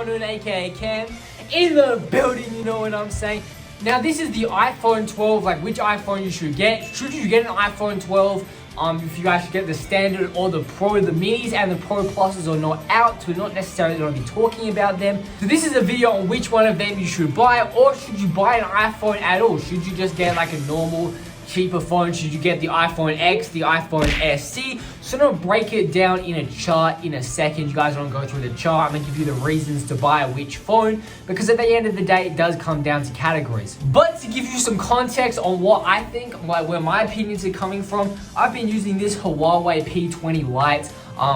afternoon, aka Cam, in the building, you know what I'm saying? Now this is the iPhone 12, like which iPhone you should get. Should you get an iPhone 12? If you guys should get the standard or the Pro, the minis and the Pro Pluses are not out, so we're not necessarily going to be talking about them. So this is a video on which one of them you should buy, or should you buy an iPhone at all? Should you just get like a normal, cheaper phone? Should you get the iPhone X, the iPhone SE? So I'm going to break it down in a chart in a second. You guys want to go through the chart. I'm going to give you the reasons to buy which phone, because at the end of the day, it does come down to categories. But to give you some context on what I think, like where my opinions are coming from, I've been using this Huawei P20 Lite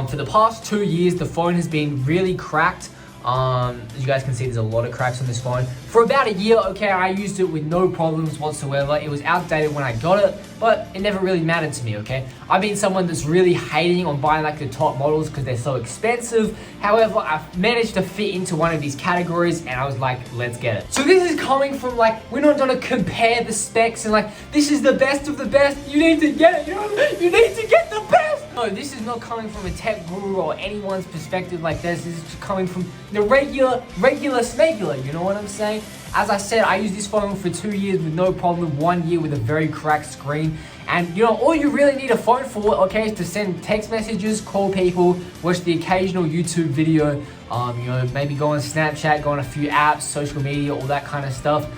for the past 2 years. The phone has been really cracked. As you guys can see, there's a lot of cracks on this phone. For about a year, okay, I used it with no problems whatsoever. It was outdated when I got it, but it never really mattered to me, okay? I've been someone that's really hating on buying like the top models because they're so expensive. However, I've managed to fit into one of these categories and I was like, let's get it. So this is coming from like, we're not gonna compare the specs and like, this is the best of the best. You need to get it, you know? You need to get the best. No, this is not coming from a tech guru or anyone's perspective like this. This is just coming from the regular smegular, you know what I'm saying? As I said, I used this phone for 2 years with no problem, 1 year with a very cracked screen. And you know, all you really need a phone for, okay, is to send text messages, call people, watch the occasional YouTube video, you know, maybe go on Snapchat, go on a few apps, social media, all that kind of stuff.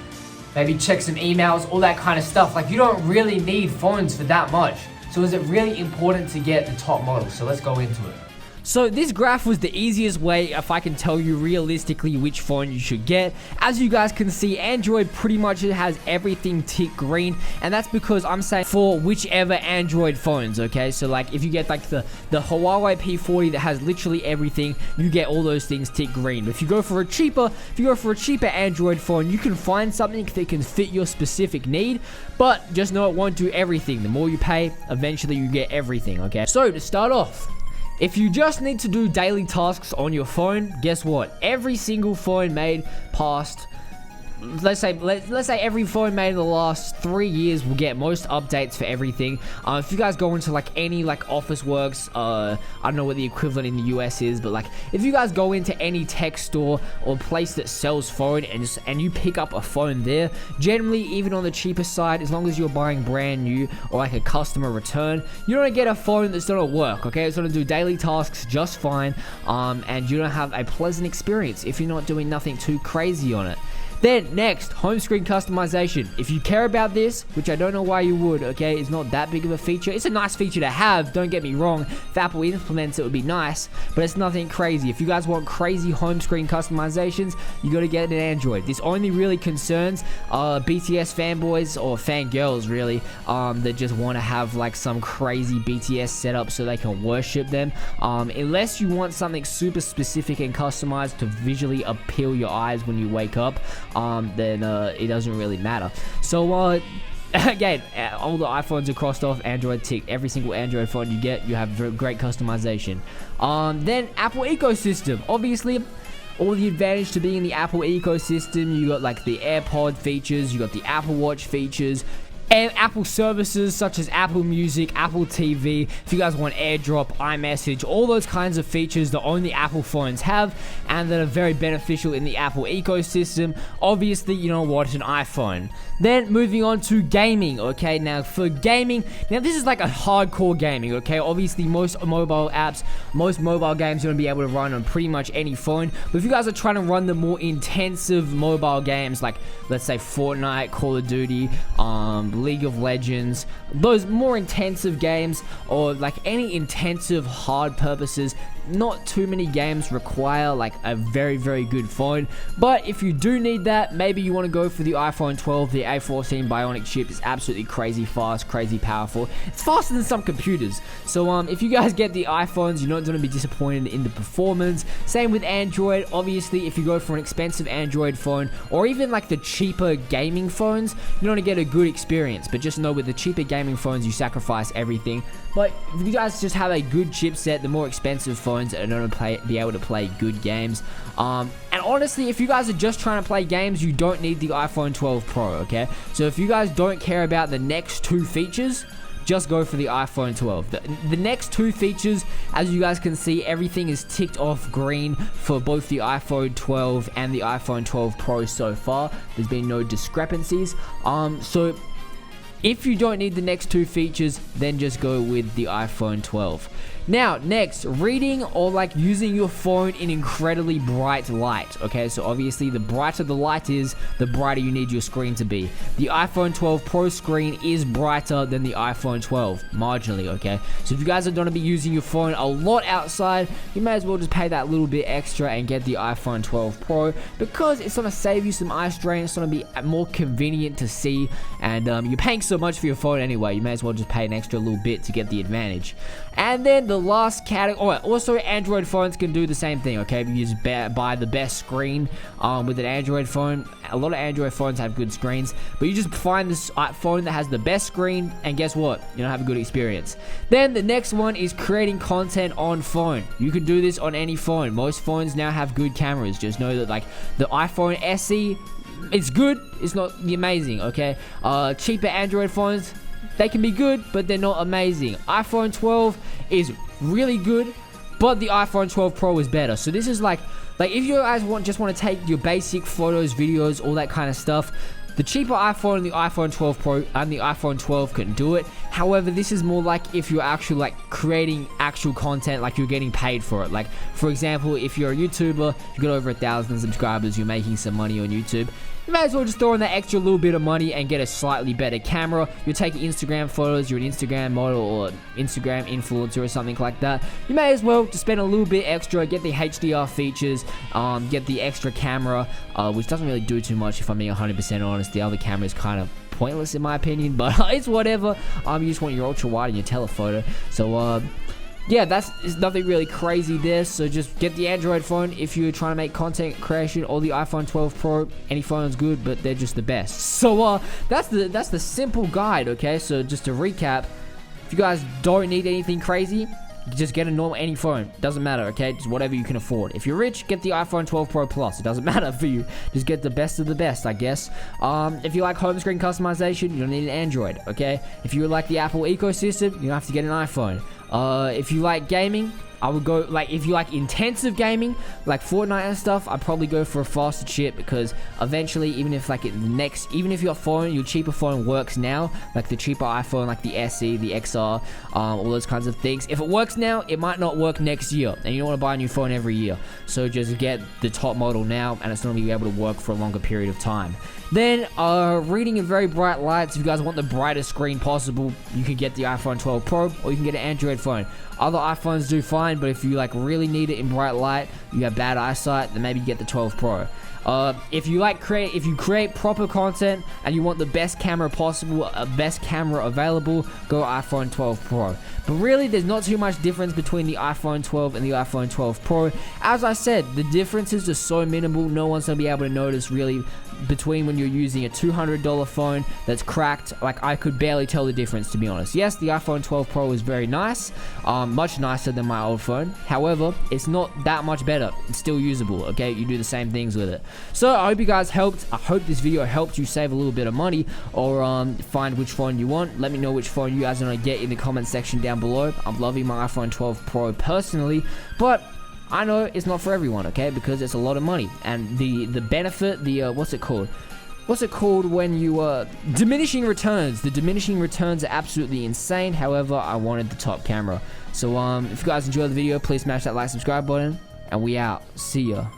Maybe check some emails, all that kind of stuff. Like, you don't really need phones for that much. So is it really important to get the top model? So let's go into it. So this graph was the easiest way if I can tell you realistically which phone you should get. As you guys can see, Android pretty much has everything tick green, and that's because I'm saying for whichever Android phones, okay? So like if you get like the Huawei P40 that has literally everything, you get all those things tick green. But if you go for a cheaper Android phone, you can find something that can fit your specific need, but just know it won't do everything. The more you pay, eventually you get everything, okay? So to start off, if you just need to do daily tasks on your phone, guess what? Every single phone made past, let's say every phone made in the last 3 years will get most updates for everything. If you guys go into like any like Officeworks, I don't know what the equivalent in the US is, but like if you guys go into any tech store or place that sells phone and you pick up a phone there, generally even on the cheaper side, as long as you're buying brand new or like a customer return, you're gonna get a phone that's gonna work, okay? It's gonna do daily tasks just fine, and you're gonna have a pleasant experience if you're not doing nothing too crazy on it. Then next, home screen customization. If you care about this, which I don't know why you would, okay, it's not that big of a feature. It's a nice feature to have, don't get me wrong. If Apple implements it, would be nice, but it's nothing crazy. If you guys want crazy home screen customizations, you gotta get an Android. This only really concerns BTS fanboys or fangirls really, that just want to have like some crazy BTS setup so they can worship them. Unless you want something super specific and customized to visually appeal your eyes when you wake up, then it doesn't really matter. So again, all the iPhones are crossed off, Android tick. Every single Android phone you get, you have great customization. Then Apple ecosystem. Obviously, all the advantage to being in the Apple ecosystem, you got like the AirPod features, you got the Apple Watch features, and Apple services such as Apple Music, Apple TV, if you guys want AirDrop, iMessage, all those kinds of features that only Apple phones have and that are very beneficial in the Apple ecosystem. Obviously, you know what, an iPhone. Then moving on to gaming, okay? Now for gaming, now this is like a hardcore gaming, okay? Obviously most mobile apps, most mobile games you're gonna be able to run on pretty much any phone. But if you guys are trying to run the more intensive mobile games like let's say Fortnite, Call of Duty, League of Legends, those more intensive games, or like any intensive hard purposes, not too many games require like a very good phone. But if you do need that, maybe you want to go for the iPhone 12. The A14 Bionic chip is absolutely crazy fast, crazy powerful. It's faster than some computers. So if you guys get the iPhones, you're not going to be disappointed in the performance. Same with Android. Obviously, if you go for an expensive Android phone or even like the cheaper gaming phones, you're going to get a good experience. But just know with the cheaper gaming phones, you sacrifice everything. But if you guys just have a good chipset, the more expensive phones are going to be able to play good games. And honestly, if you guys are just trying to play games, you don't need the iPhone 12 Pro, okay? So if you guys don't care about the next two features, just go for the iPhone 12. The next two features, as you guys can see, everything is ticked off green for both the iPhone 12 and the iPhone 12 Pro so far. There's been no discrepancies. So if you don't need the next two features, then just go with the iPhone 12. Now, next, reading or like using your phone in incredibly bright light. Okay, so obviously the brighter the light is, the brighter you need your screen to be. The iPhone 12 Pro screen is brighter than the iPhone 12, marginally, okay? So if you guys are going to be using your phone a lot outside, you may as well just pay that little bit extra and get the iPhone 12 Pro, because it's going to save you some eye strain. It's going to be more convenient to see, and you're paying so much for your phone anyway, you may as well just pay an extra little bit to get the advantage. And then the last category, also Android phones can do the same thing, okay? If you just buy the best screen with an Android phone, a lot of Android phones have good screens, but you just find this phone that has the best screen, and guess what? You don't have a good experience. Then the next one is creating content on phone. You can do this on any phone. Most phones now have good cameras. Just know that like the iPhone SE, it's good, it's not amazing, okay? Cheaper Android phones, they can be good, but they're not amazing. iPhone 12 is really good, but the iPhone 12 Pro is better. So this is like if you guys just want to take your basic photos, videos, all that kind of stuff, the cheaper iPhone and the iPhone 12 Pro and the iPhone 12 can do it. However, this is more like if you're actually like creating actual content, like you're getting paid for it. Like, for example, if you're a YouTuber, you've got over 1,000 subscribers, you're making some money on YouTube, you may as well just throw in that extra little bit of money and get a slightly better camera. You're taking Instagram photos, you're an Instagram model or Instagram influencer or something like that. You may as well just spend a little bit extra, get the HDR features, get the extra camera, which doesn't really do too much if I'm being 100% honest. The other camera is kind of pointless in my opinion, but it's whatever. You just want your ultra wide and your telephoto. So yeah, it's nothing really crazy there. So just get the Android phone if you're trying to make content creation, or the iPhone 12 Pro. Any phone's good, but they're just the best. So that's the simple guide, okay? So just to recap, if you guys don't need anything crazy, just get a normal any phone. Doesn't matter, okay? Just whatever you can afford. If you're rich, get the iPhone 12 Pro Plus. It doesn't matter for you. Just get the best of the best, I guess. If you like home screen customization, you don't need an Android, okay? If you like the Apple ecosystem, you don't have to get an iPhone. If you like gaming, I would go, like, if you like intensive gaming, like Fortnite and stuff, I'd probably go for a faster chip, because eventually, even if your cheaper phone works now, like the cheaper iPhone, like the SE, the XR, all those kinds of things, if it works now, it might not work next year, and you don't want to buy a new phone every year. So just get the top model now, and it's going to be able to work for a longer period of time. Then, reading in very bright lights, if you guys want the brightest screen possible, you can get the iPhone 12 Pro, or you can get an Android phone. Other iPhones do fine, but if you like really need it in bright light, you have bad eyesight, then maybe get the 12 Pro. If you create proper content and you want the best camera possible, best camera available, go iPhone 12 Pro. But really, there's not too much difference between the iPhone 12 and the iPhone 12 Pro. As I said, the differences are so minimal, no one's going to be able to notice really between when you're using a $200 phone that's cracked. Like, I could barely tell the difference, to be honest. Yes, the iPhone 12 Pro is very nice, much nicer than my old phone. However, it's not that much better. It's still usable, okay? You do the same things with it. So I hope you guys helped. I hope this video helped you save a little bit of money, or find which phone you want. Let me know which phone you guys want to get in the comment section down below. I'm loving my iPhone 12 Pro personally, but I know it's not for everyone, okay? Because it's a lot of money, and the benefit, what's it called? What's it called when you diminishing returns? The diminishing returns are absolutely insane. However, I wanted the top camera. So if you guys enjoyed the video, please smash that like, subscribe button, and we out. See ya.